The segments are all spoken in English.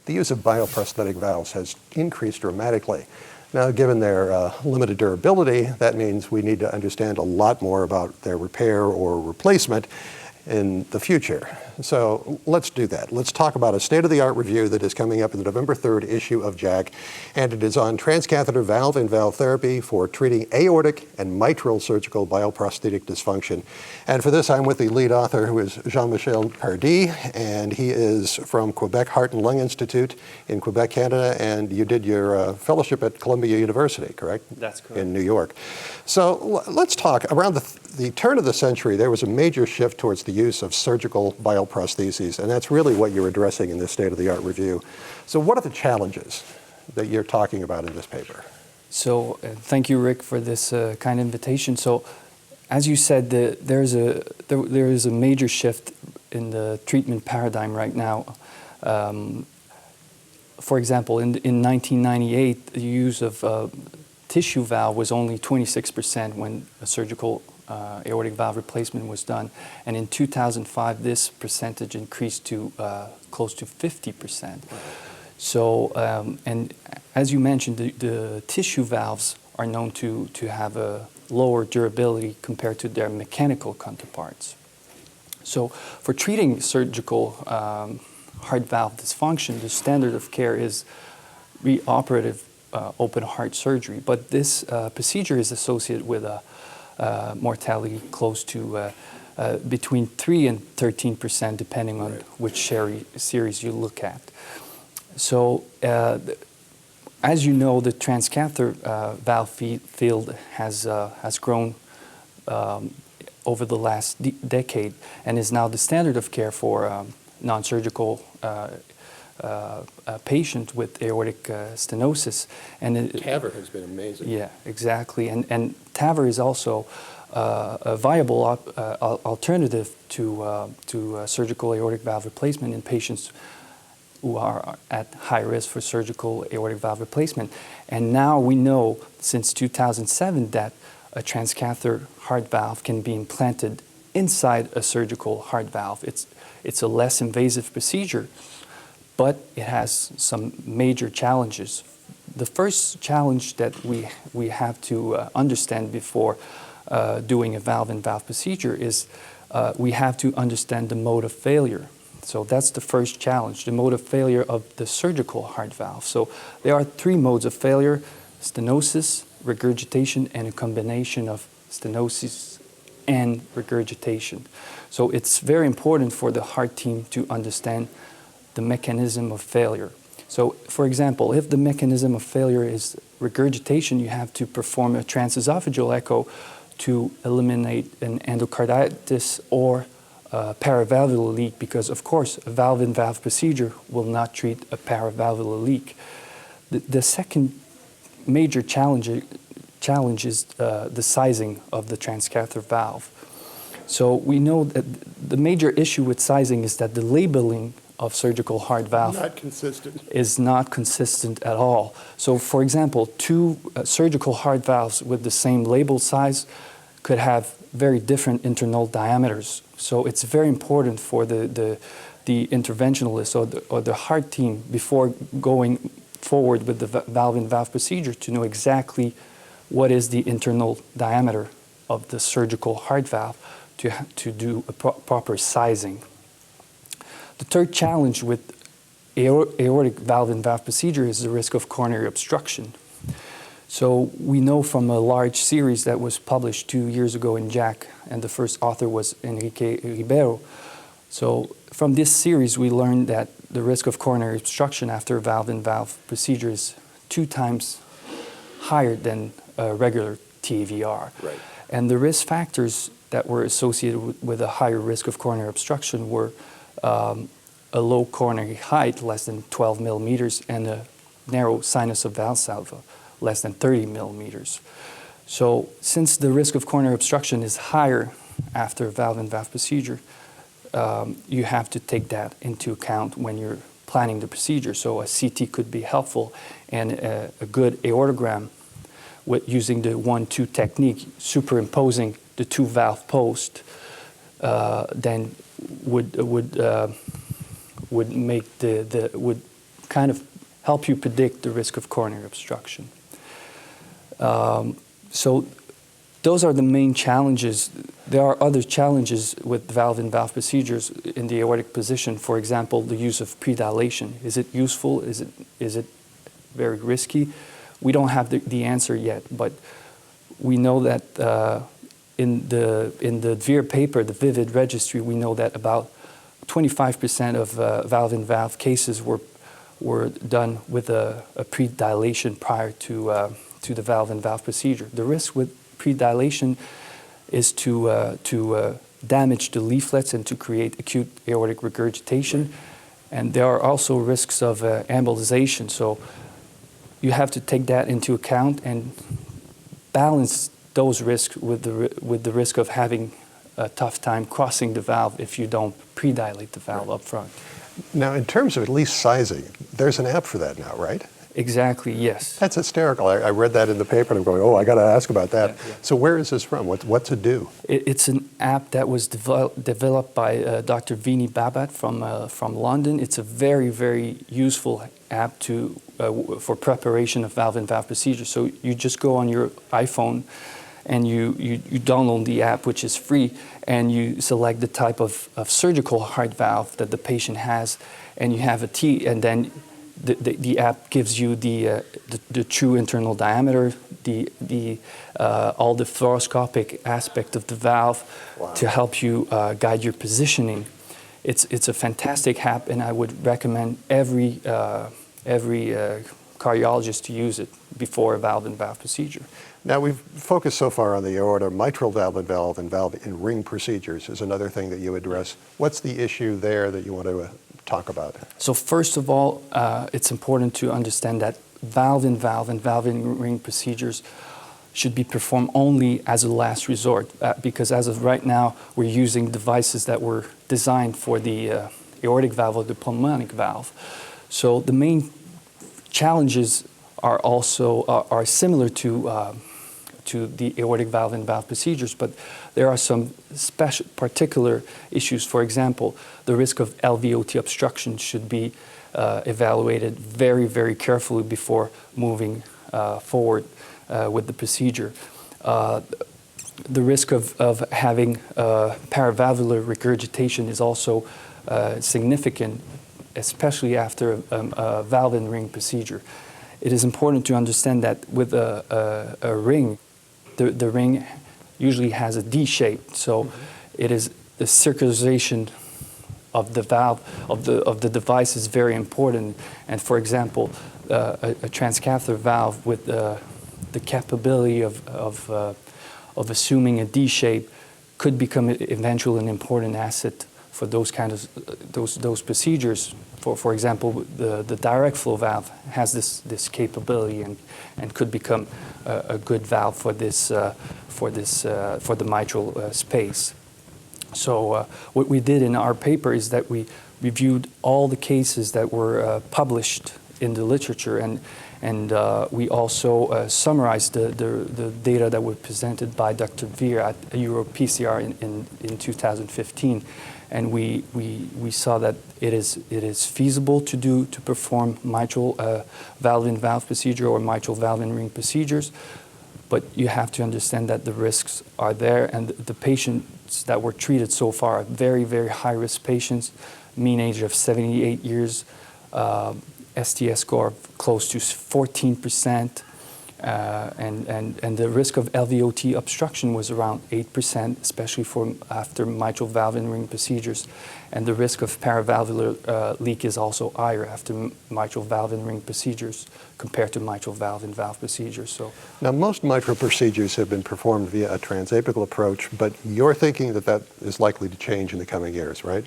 the use of bioprosthetic valves has increased dramatically. Now, given their limited durability, that means we need to understand a lot more about their repair or replacement in the future. So let's do that. Let's talk about a state-of-the-art review that is coming up in the November 3rd issue of JACC, and it is on transcatheter valve and valve therapy for treating aortic and mitral surgical bioprosthetic dysfunction. And for this, I'm with the lead author, who is Jean-Michel Paradis, and he is from Quebec Heart and Lung Institute in Quebec, Canada, and you did your fellowship at Columbia University, correct? That's correct. In New York. So let's talk. Around the turn of the century, there was a major shift towards the use of surgical bioprostheses, and that's really what you're addressing in this state-of-the-art review. So what are the challenges that you're talking about in this paper? So thank you, Rick, for this kind invitation. So as you said, there is a major shift in the treatment paradigm right now. For example, in 1998, the use of tissue valve was only 26% when a surgical aortic valve replacement was done. And in 2005, this percentage increased to close to 50%. So, and as you mentioned, the tissue valves are known to have a lower durability compared to their mechanical counterparts. So for treating surgical heart valve dysfunction, the standard of care is reoperative open heart surgery. But this procedure is associated with a mortality close to between 3 and 13%, depending on which series you look at. So, as you know, the transcatheter valve field has grown over the last decade and is now the standard of care for non-surgical patient with aortic stenosis. And TAVR has been amazing. Yeah, exactly. And TAVR is also a viable alternative to surgical aortic valve replacement in patients who are at high risk for surgical aortic valve replacement. And now we know since 2007 that a transcatheter heart valve can be implanted inside a surgical heart valve. It's a less invasive procedure, but it has some major challenges. The first challenge that we have to understand before doing a valve-in-valve procedure is we have to understand the mode of failure. So that's the first challenge, the mode of failure of the surgical heart valve. So there are 3 modes of failure: stenosis, regurgitation, and a combination of stenosis and regurgitation. So it's very important for the heart team to understand the mechanism of failure. So, for example, if the mechanism of failure is regurgitation, you have to perform a transesophageal echo to eliminate an endocarditis or a paravalvular leak, because, of course, a valve-in-valve procedure will not treat a paravalvular leak. The second major challenge is the sizing of the transcatheter valve. So we know that the major issue with sizing is that the labeling of surgical heart valve is not consistent at all. So, for example, 2 surgical heart valves with the same label size could have very different internal diameters. So it's very important for the interventionalist or the heart team, before going forward with the valve-in-valve procedure, to know exactly what is the internal diameter of the surgical heart valve to do a proper sizing. The third challenge with aortic valve-in-valve procedure is the risk of coronary obstruction. So we know from a large series that was published 2 years ago in JACC, and the first author was Enrique Ribeiro. So from this series, we learned that the risk of coronary obstruction after a valve-in-valve procedure is 2 times higher than a regular TAVR. Right. And the risk factors that were associated with a higher risk of coronary obstruction were a low coronary height, less than 12 millimeters, and a narrow sinus of Valsalva, less than 30 millimeters. So since the risk of coronary obstruction is higher after a valve-in-valve procedure, you have to take that into account when you're planning the procedure. So a CT could be helpful, and a good aortogram with using the 1-2 technique, superimposing the 2 valve posts, then would make would kind of help you predict the risk of coronary obstruction. So those are the main challenges. There are other challenges with valve-in-valve procedures in the aortic position. For example, the use of predilation. Is it useful? Is it very risky? We don't have the answer yet, but we know that in the VIR paper, the VIVID registry, we know that about 25% of valve-in-valve cases were done with a predilation prior to the valve-in-valve procedure. The risk with predilation is to damage the leaflets and to create acute aortic regurgitation. And there are also risks of embolization. So you have to take that into account and balance those risks with the risk of having a tough time crossing the valve if you don't predilate the valve up front. Now, in terms of at least sizing, there's an app for that now, right? Exactly, yes. That's hysterical. I read that in the paper and I'm going, oh, I got to ask about that. Yeah. So where is this from? What's it do? It's an app that was developed by Dr. Vini Babat from London. It's a very, very useful app for preparation of valve-in-valve procedures. So you just go on your iPhone and you download the app, which is free, and you select the type of surgical heart valve that the patient has, and you have a T, and then the app gives you the true internal diameter, all the fluoroscopic aspect of the valve. Wow. To help you guide your positioning. It's a fantastic app, and I would recommend every cardiologist to use it before a valve-in-valve procedure. Now, we've focused so far on the aorta. Mitral valve-in-valve and valve-in-ring procedures is another thing that you address. What's the issue there that you want to talk about? So first of all, it's important to understand that valve-in-valve and valve-in-ring procedures should be performed only as a last resort, because as of right now, we're using devices that were designed for the aortic valve or the pulmonic valve. So the main challenges are also similar to the aortic valve-in-valve procedures, but there are some particular issues. For example, the risk of LVOT obstruction should be evaluated very, very carefully before moving forward with the procedure. The risk of having paravalvular regurgitation is also significant, especially after a valve-in-ring procedure. It is important to understand that with a ring, the ring usually has a D shape, so it is the circularization of the valve of the device is very important. And for example, a transcatheter valve with the capability of assuming a D shape could become eventually an important asset for those those procedures. For example, the direct flow valve has this capability and could become a good valve for the mitral space. So what we did in our paper is that we reviewed all the cases that were published in the literature, and we also summarized the data that were presented by Dr. Veer at EuroPCR in 2015. And we saw that it is feasible to perform mitral valve-in-valve procedure or mitral valve-in-ring procedures, but you have to understand that the risks are there, and the patients that were treated so far are very, very high-risk patients, mean age of 78 years, STS score of close to 14%, and the risk of LVOT obstruction was around 8%, especially after mitral valve-in-ring procedures. And the risk of paravalvular leak is also higher after mitral valve-in-ring procedures compared to mitral valve-in-valve procedures. So now, most mitral procedures have been performed via a transapical approach, but you're thinking that is likely to change in the coming years, right?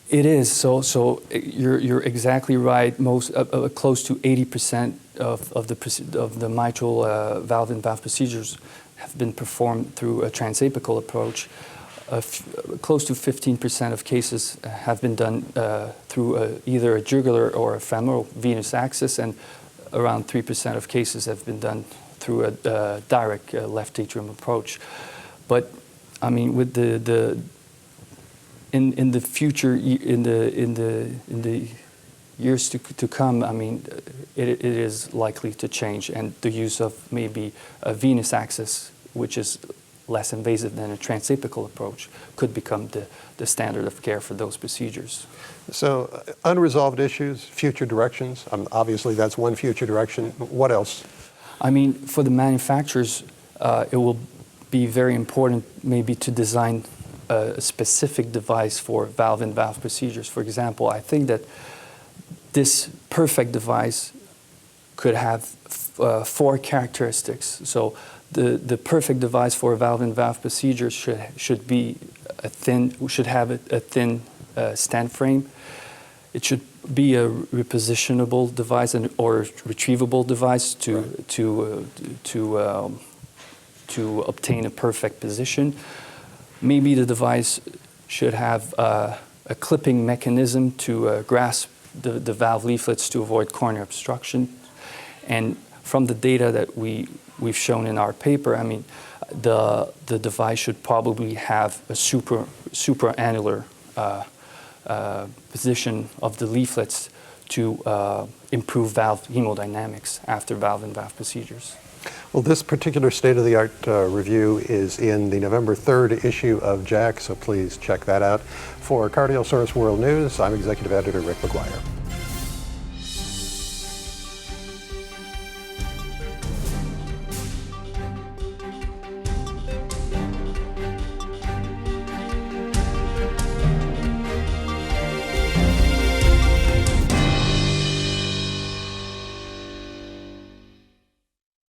It is. So you're exactly right. Most close to 80% of the mitral valve-in-valve procedures have been performed through a transapical approach. Close to 15% of cases have been done through either a jugular or a femoral venous access, and around 3% of cases have been done through a direct left atrium approach. But I mean, with in the future, in the years to come, I mean, it is likely to change, and the use of maybe a venous access, which is less invasive than a transapical approach, could become the standard of care for those procedures. So unresolved issues, future directions, obviously that's one future direction. What else? I mean, for the manufacturers, it will be very important maybe to design a specific device for valve-in-valve procedures. For example, I think that this perfect device could have 4 characteristics. So the perfect device for a valve-in-valve procedure should have a thin stent frame. It should be a repositionable device or retrievable device to obtain a perfect position. Maybe the device should have a clipping mechanism to grasp the valve leaflets to avoid coronary obstruction. And from the data that we've shown in our paper, I mean, the device should probably have a supraannular position of the leaflets to improve valve hemodynamics after valve-in-valve procedures. Well, this particular state-of-the-art review is in the November 3rd issue of JACC, so please check that out. For Cardiol Source World News, I'm Executive Editor Rick McGuire.